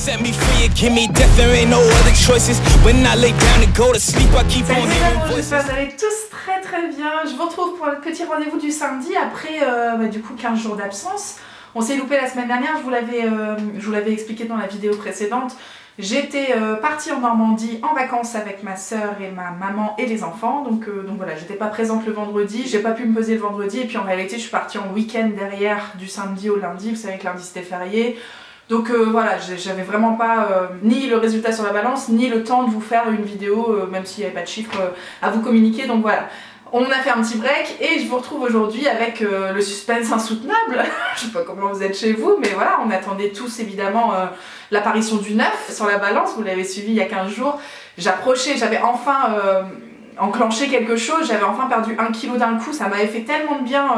Set me free and give me death, there ain't no other choices. When I lay down and go to sleep, I keep on hearing voices. J'espère que vous allez tous très bien. Je vous retrouve pour le petit rendez-vous du samedi après du coup 15 jours d'absence. On s'est loupé la semaine dernière, je vous l'avais expliqué dans la vidéo précédente. J'étais partie en Normandie en vacances avec ma soeur et ma maman et les enfants, donc voilà, j'étais pas présente le vendredi, j'ai pas pu me poser le vendredi, et puis en réalité je suis partie en week-end derrière du samedi au lundi, vous savez que lundi c'était férié. Donc voilà, j'avais vraiment pas ni le résultat sur la balance, ni le temps de vous faire une vidéo, même s'il n'y avait pas de chiffres à vous communiquer, donc voilà. On a fait un petit break et je vous retrouve aujourd'hui avec le suspense insoutenable. Je sais pas comment vous êtes chez vous, mais voilà, on attendait tous évidemment l'apparition du 9 sur la balance, vous l'avez suivi il y a 15 jours. J'approchais, j'avais enfin enclenché quelque chose, j'avais enfin perdu 1 kg d'un coup, ça m'avait fait tellement de bien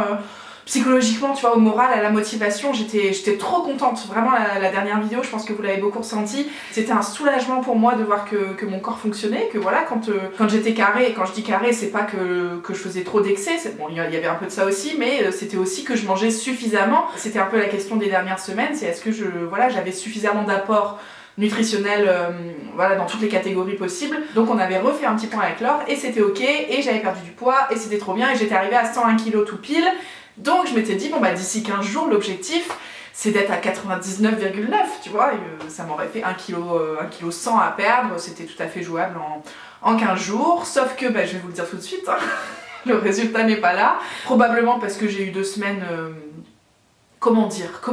psychologiquement, tu vois, au moral, à la motivation, j'étais trop contente. Vraiment, la dernière vidéo, je pense que vous l'avez beaucoup ressenti. C'était un soulagement pour moi de voir que mon corps fonctionnait, que voilà, quand j'étais carrée, et quand je dis carrée, c'est pas que je faisais trop d'excès, bon, il y avait un peu de ça aussi, mais c'était aussi que je mangeais suffisamment. C'était un peu la question des dernières semaines, c'est est-ce que j'avais suffisamment d'apport nutritionnel voilà, dans toutes les catégories possibles. Donc on avait refait un petit point avec Laure et c'était ok, et j'avais perdu du poids et c'était trop bien, et j'étais arrivée à 101 kg tout pile. Donc je m'étais dit, bon bah d'ici 15 jours, l'objectif c'est d'être à 99,9, tu vois, et, ça m'aurait fait 1 kg 100 à perdre, c'était tout à fait jouable en 15 jours, sauf que, bah, je vais vous le dire tout de suite, hein, le résultat n'est pas là, probablement parce que j'ai eu 2 semaines... Comment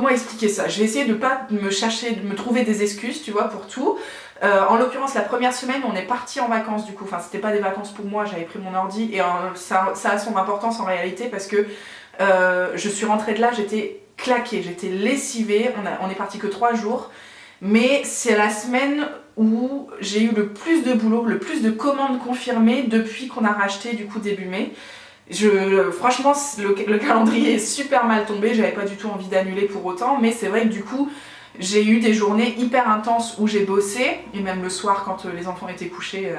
expliquer ça? Je vais essayer de pas me trouver des excuses, tu vois, pour tout. En l'occurrence, la première semaine, on est parti en vacances du coup, enfin c'était pas des vacances pour moi, j'avais pris mon ordi, et ça a son importance en réalité parce que je suis rentrée de là, j'étais claquée, j'étais lessivée, on est parti que 3 jours, mais c'est la semaine où j'ai eu le plus de boulot, le plus de commandes confirmées depuis qu'on a racheté du coup début mai. Franchement, le calendrier est super mal tombé, j'avais pas du tout envie d'annuler pour autant, mais c'est vrai que du coup, j'ai eu des journées hyper intenses où j'ai bossé, et même le soir quand les enfants étaient couchés,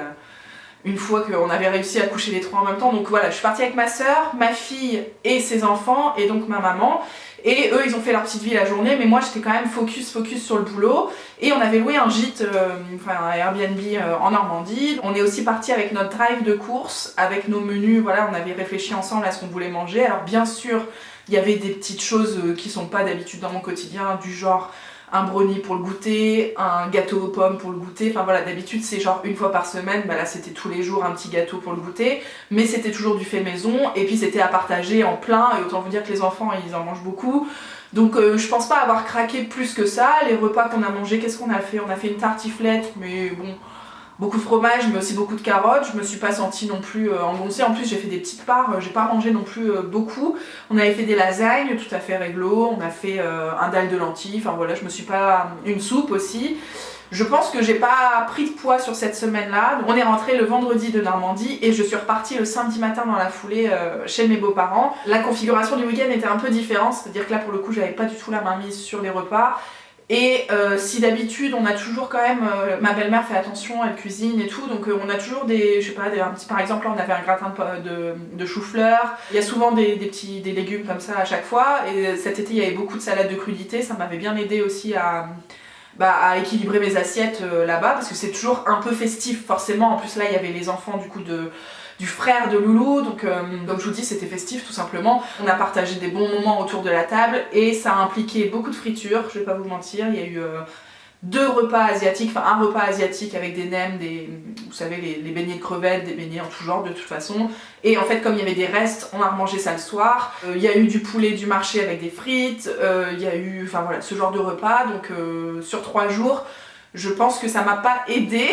une fois qu'on avait réussi à coucher les 3 en même temps. Donc voilà, je suis partie avec ma soeur, ma fille et ses enfants, et donc ma maman. Et eux, ils ont fait leur petite vie la journée, mais moi j'étais quand même focus sur le boulot. Et on avait loué un gîte, un Airbnb en Normandie. On est aussi parti avec notre drive de course, avec nos menus, voilà, on avait réfléchi ensemble à ce qu'on voulait manger. Alors bien sûr, il y avait des petites choses qui sont pas d'habitude dans mon quotidien, du genre un brownie pour le goûter, un gâteau aux pommes pour le goûter, enfin voilà, d'habitude c'est genre une fois par semaine, bah là c'était tous les jours un petit gâteau pour le goûter, mais c'était toujours du fait maison, et puis c'était à partager en plein, et autant vous dire que les enfants ils en mangent beaucoup, donc je pense pas avoir craqué plus que ça. Les repas qu'on a mangés, qu'est-ce qu'on a fait? On a fait une tartiflette, mais bon, beaucoup de fromage, mais aussi beaucoup de carottes. Je me suis pas sentie non plus engoncée. En plus, j'ai fait des petites parts, j'ai pas mangé non plus beaucoup. On avait fait des lasagnes, tout à fait réglo. On a fait un dalle de lentilles. Enfin voilà, je me suis pas... Une soupe aussi. Je pense que j'ai pas pris de poids sur cette semaine-là. On est rentré le vendredi de Normandie et je suis repartie le samedi matin dans la foulée chez mes beaux-parents. La configuration du week-end était un peu différente, c'est-à-dire que là pour le coup, j'avais pas du tout la main mise sur les repas. Et si d'habitude on a toujours quand même, ma belle-mère fait attention, elle cuisine et tout, donc on a toujours des, je sais pas, par exemple là on avait un gratin de chou-fleur, il y a souvent des légumes comme ça à chaque fois, et cet été il y avait beaucoup de salade de crudité, ça m'avait bien aidé aussi à équilibrer mes assiettes là-bas, parce que c'est toujours un peu festif forcément. En plus là il y avait les enfants du coup du frère de Loulou, donc comme je vous dis c'était festif tout simplement. On a partagé des bons moments autour de la table et ça a impliqué beaucoup de friture, je vais pas vous mentir. Il y a eu 2 repas asiatiques, enfin un repas asiatique avec des nems, vous savez les beignets de crevettes, des beignets en tout genre de toute façon. Et en fait comme il y avait des restes, on a remangé ça le soir. Il y a eu du poulet du marché avec des frites, il y a eu, enfin voilà, ce genre de repas. Donc sur 3 jours, je pense que ça m'a pas aidé.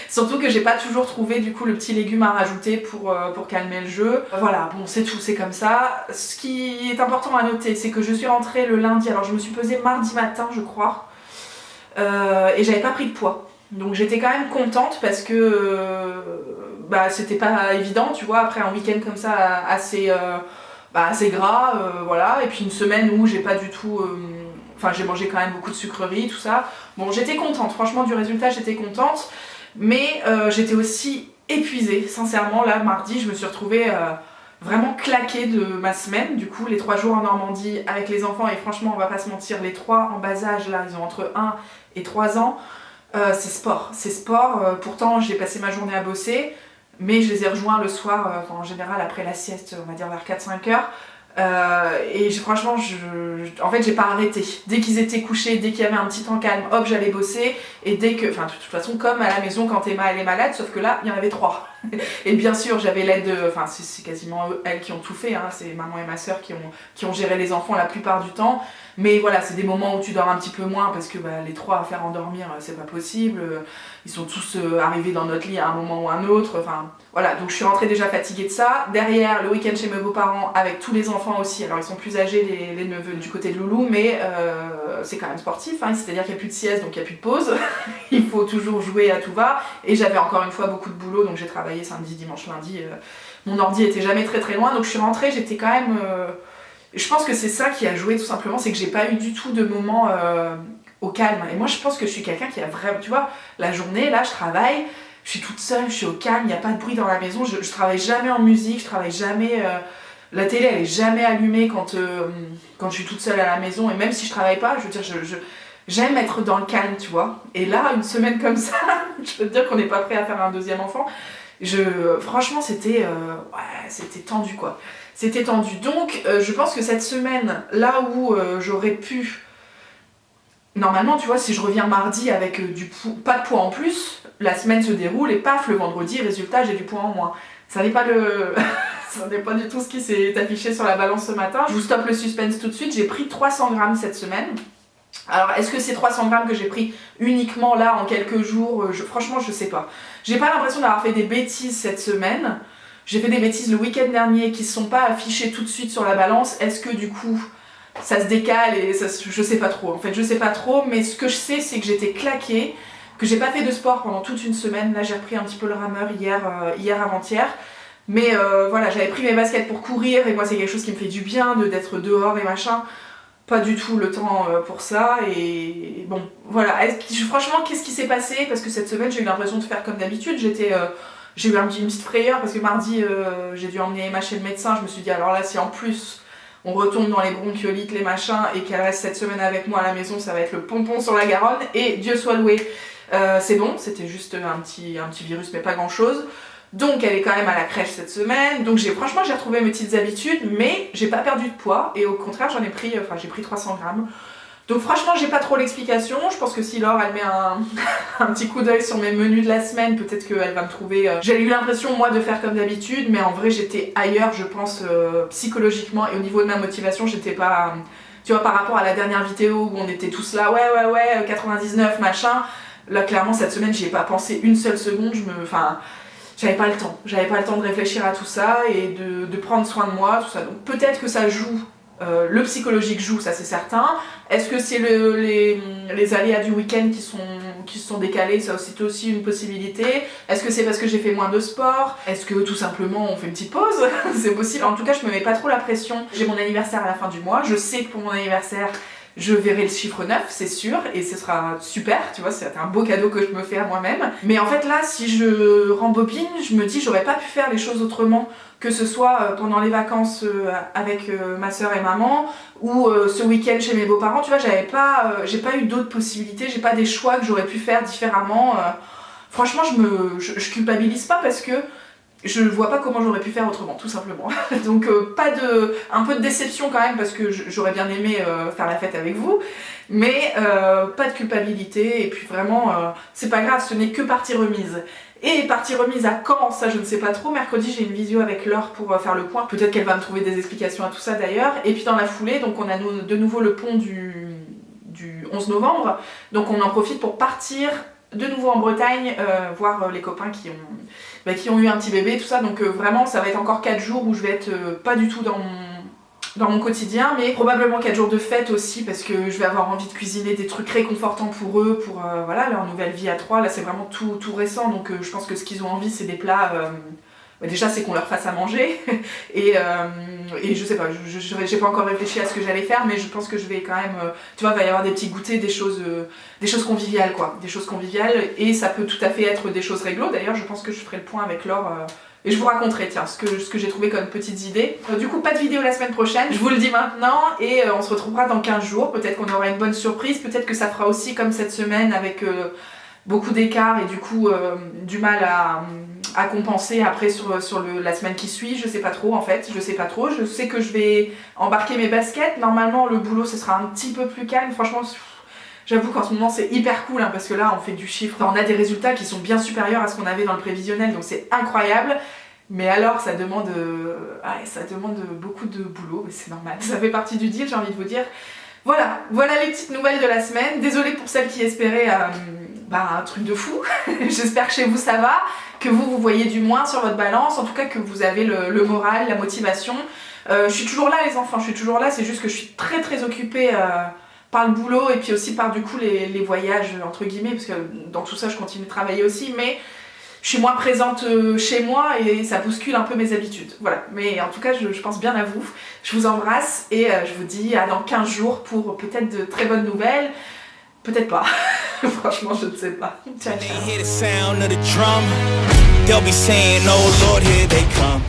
Surtout que j'ai pas toujours trouvé du coup le petit légume à rajouter pour calmer le jeu. Voilà, bon c'est tout, c'est comme ça. Ce qui est important à noter, c'est que je suis rentrée le lundi, alors je me suis pesée mardi matin je crois, et j'avais pas pris de poids. Donc j'étais quand même contente parce que c'était pas évident, tu vois, après un week-end comme ça assez gras, voilà, et puis une semaine où j'ai pas du tout... Enfin, j'ai mangé quand même beaucoup de sucreries, tout ça. Bon, j'étais contente, franchement, du résultat, j'étais contente. Mais j'étais aussi épuisée, sincèrement. Là, mardi, je me suis retrouvée vraiment claquée de ma semaine. Du coup, les 3 jours en Normandie avec les enfants, et franchement, on va pas se mentir, les 3 en bas âge, là, ils ont entre 1 et 3 ans. C'est sport, c'est sport. Pourtant, j'ai passé ma journée à bosser, mais je les ai rejoints le soir, en général après la sieste, on va dire vers 4-5 heures. Et franchement, en fait, j'ai pas arrêté. Dès qu'ils étaient couchés, dès qu'il y avait un petit temps calme, hop, j'allais bosser. Et dès que, enfin, de toute façon, comme à la maison quand Emma elle est malade, sauf que là, il y en avait 3. Et bien sûr, j'avais l'aide de, enfin, c'est quasiment elles qui ont tout fait. Hein. C'est maman et ma soeur qui ont géré les enfants la plupart du temps. Mais voilà, c'est des moments où tu dors un petit peu moins parce que les 3 à faire endormir, c'est pas possible. Ils sont tous arrivés dans notre lit à un moment ou un autre. Enfin, voilà, donc je suis rentrée déjà fatiguée de ça. Derrière, le week-end chez mes beaux-parents avec tous les enfants aussi. Alors ils sont plus âgés, les neveux du côté de Loulou, mais c'est quand même sportif. Hein. C'est-à-dire qu'il n'y a plus de sieste, donc il n'y a plus de pause. Il faut toujours jouer à tout va. Et j'avais encore une fois beaucoup de boulot, donc j'ai travaillé samedi, dimanche, lundi. Mon ordi était jamais très très loin, donc je suis rentrée, j'étais quand même... Je pense que c'est ça qui a joué tout simplement, c'est que j'ai pas eu du tout de moment au calme. Et moi je pense que je suis quelqu'un qui a vraiment... Tu vois, la journée, là je travaille, je suis toute seule, je suis au calme, il n'y a pas de bruit dans la maison, je travaille jamais en musique, je travaille jamais... La télé elle est jamais allumée quand je suis toute seule à la maison, et même si je travaille pas, je veux dire, j'aime être dans le calme, tu vois. Et là, une semaine comme ça, je peux te dire qu'on n'est pas prêt à faire un deuxième enfant. Franchement, c'était tendu, quoi. C'était tendu. Donc, je pense que cette semaine, là où j'aurais pu... Normalement, tu vois, si je reviens mardi avec pas de poids en plus, la semaine se déroule et paf, le vendredi, résultat, j'ai du poids en moins. Ça n'est pas ça n'est pas du tout ce qui s'est affiché sur la balance ce matin. Je vous stoppe le suspense tout de suite, j'ai pris 300 grammes cette semaine. Alors, est-ce que c'est 300 grammes que j'ai pris uniquement là en quelques jours? Franchement, je sais pas. J'ai pas l'impression d'avoir fait des bêtises cette semaine. J'ai fait des bêtises le week-end dernier qui ne sont pas affichées tout de suite sur la balance. Est-ce que du coup ça se décale et ça, je sais pas trop. En fait, je sais pas trop, mais ce que je sais, c'est que j'étais claquée, que j'ai pas fait de sport pendant toute une semaine. Là, j'ai repris un petit peu le rameur hier avant-hier. Mais voilà, j'avais pris mes baskets pour courir et moi, c'est quelque chose qui me fait du bien d'être dehors et machin. Pas du tout le temps pour ça. Et bon, voilà. Franchement, qu'est-ce qui s'est passé? Parce que cette semaine, j'ai eu l'impression de faire comme d'habitude. J'ai eu une petite frayeur parce que mardi, j'ai dû emmener Emma chez le médecin. Je me suis dit, alors là, si en plus on retombe dans les bronchiolites, les machins, et qu'elle reste cette semaine avec moi à la maison, ça va être le pompon sur la Garonne. Et Dieu soit loué, c'est bon, c'était juste un petit virus, mais pas grand-chose. Donc elle est quand même à la crèche cette semaine. Donc franchement, j'ai retrouvé mes petites habitudes, mais j'ai pas perdu de poids. Et au contraire, j'ai pris 300 grammes. Donc franchement, j'ai pas trop l'explication. Je pense que si Laure elle met un petit coup d'œil sur mes menus de la semaine, peut-être qu'elle va me trouver... J'ai eu l'impression moi de faire comme d'habitude, mais en vrai j'étais ailleurs, je pense, psychologiquement, et au niveau de ma motivation, j'étais pas... Tu vois, par rapport à la dernière vidéo où on était tous là, ouais, 99, machin, là clairement cette semaine j'y ai pas pensé une seule seconde, j'avais pas le temps de réfléchir à tout ça et de prendre soin de moi, tout ça. Donc peut-être que ça joue, le psychologique joue, ça c'est certain. Est-ce que c'est les aléas du week-end qui se sont décalés? Ça c'est aussi une possibilité. Est-ce que c'est parce que j'ai fait moins de sport? Est-ce que tout simplement on fait une petite pause? C'est possible. En tout cas, je me mets pas trop la pression. J'ai mon anniversaire à la fin du mois. Je sais que pour mon anniversaire, je verrai le chiffre 9, c'est sûr, et ce sera super, tu vois, c'est un beau cadeau que je me fais à moi-même. Mais en fait là, si je rembobine, je me dis j'aurais pas pu faire les choses autrement, que ce soit pendant les vacances avec ma soeur et maman, ou ce week-end chez mes beaux-parents, tu vois, j'ai pas eu d'autres possibilités, j'ai pas des choix que j'aurais pu faire différemment. Franchement, je culpabilise pas parce que je vois pas comment j'aurais pu faire autrement, tout simplement. Donc un peu de déception quand même parce que j'aurais bien aimé faire la fête avec vous, mais pas de culpabilité, et puis vraiment c'est pas grave, ce n'est que partie remise. Et partie remise à quand, ça je ne sais pas trop. Mercredi j'ai une visio avec Laure pour faire le point, peut-être qu'elle va me trouver des explications à tout ça d'ailleurs. Et puis dans la foulée, donc on a de nouveau le pont du 11 novembre, donc on en profite pour partir de nouveau en Bretagne, voir les copains qui ont eu un petit bébé, tout ça. Donc vraiment ça va être encore 4 jours où je vais être pas du tout dans mon quotidien, mais probablement 4 jours de fête aussi, parce que je vais avoir envie de cuisiner des trucs réconfortants pour eux, pour voilà, leur nouvelle vie à 3. Là c'est vraiment tout récent, donc je pense que ce qu'ils ont envie c'est des plats... déjà c'est qu'on leur fasse à manger et je sais pas, j'ai pas encore réfléchi à ce que j'allais faire, mais je pense que je vais quand même, tu vois, il va y avoir des petits goûters, des choses conviviales quoi, des choses conviviales, et ça peut tout à fait être des choses réglo. D'ailleurs je pense que je ferai le point avec Laure Et je vous raconterai, tiens, ce que j'ai trouvé comme petites idées. Du coup, pas de vidéo la semaine prochaine, je vous le dis maintenant, et on se retrouvera dans 15 jours. Peut-être qu'on aura une bonne surprise, peut-être que ça fera aussi comme cette semaine avec beaucoup d'écart et du coup du mal à compenser après sur la semaine qui suit. Je sais pas trop en fait, je sais pas trop. Je sais que je vais embarquer mes baskets. Normalement, le boulot, ce sera un petit peu plus calme. Franchement, j'avoue qu'en ce moment c'est hyper cool hein, parce que là on fait du chiffre, enfin, on a des résultats qui sont bien supérieurs à ce qu'on avait dans le prévisionnel, donc c'est incroyable. Mais alors ça demande beaucoup de boulot, mais c'est normal, ça fait partie du deal, j'ai envie de vous dire. Voilà les petites nouvelles de la semaine. Désolée pour celles qui espéraient un truc de fou. J'espère que chez vous ça va, que vous voyez du moins sur votre balance, en tout cas que vous avez le moral, la motivation. Je suis toujours là les enfants, je suis toujours là, c'est juste que je suis très très occupée par le boulot et puis aussi par du coup les voyages entre guillemets, parce que dans tout ça je continue de travailler aussi, mais je suis moins présente chez moi et ça bouscule un peu mes habitudes. Voilà, mais en tout cas je pense bien à vous, je vous embrasse et je vous dis à dans 15 jours pour peut-être de très bonnes nouvelles, peut-être pas, franchement je ne sais pas. Ciao, ciao. They'll be saying, oh Lord, here they come.